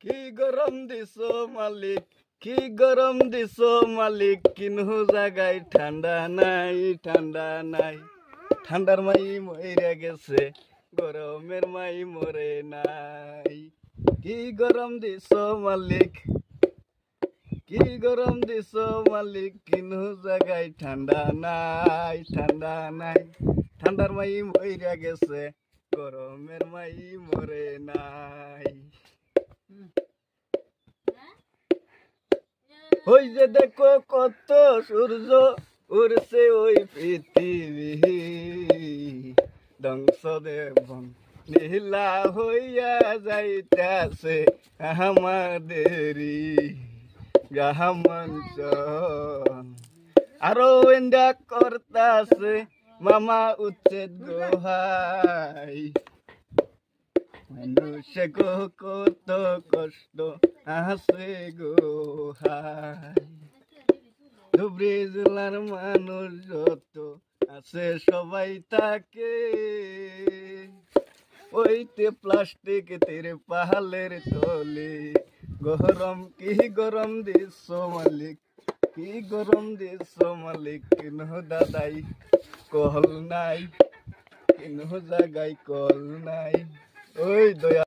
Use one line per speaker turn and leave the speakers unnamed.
কি গরম দিছো মালিক, কি গরম দিছো মালিক, কিনহু জায়গায় ঠান্ডা নাই, ঠান্ডা নাই। ঠান্ডার মাই মইরা গেছে, গরমের মাই মরে নাই। কি গরম দিছো মালিক, কি গরম দিছো মালিক, কিনহু জায়গায় ঠান্ডা নাই, ঠান্ডা নাই। ঠান্ডার মাই মইরা গেছে, গরমের মাই মরে নাই। ওই যে দেখো কত সূর্য উড়ছে ওই পৃথিবী, ধ্বংস দেবন নীলা হইয়া যাইতাছে আমাদেরই গ্রামাঞ্চল। আরো এন্ডা করতাছে মামা উচ্ছেদ গোহাই। মানুষে গো কত কষ্ট আছে গো হাই। ধুবড়ি জেলার মানুষ যত আছে সবাই তাকে ওইতে প্লাস্টিক তেরে পাহালের তলে। গরম কি গরম দিস মালিক, কি গরম দিস মালিক, কিনহ দাদাই কল নাই, কিনহ জায়গায় কল নাই। ওই দয়া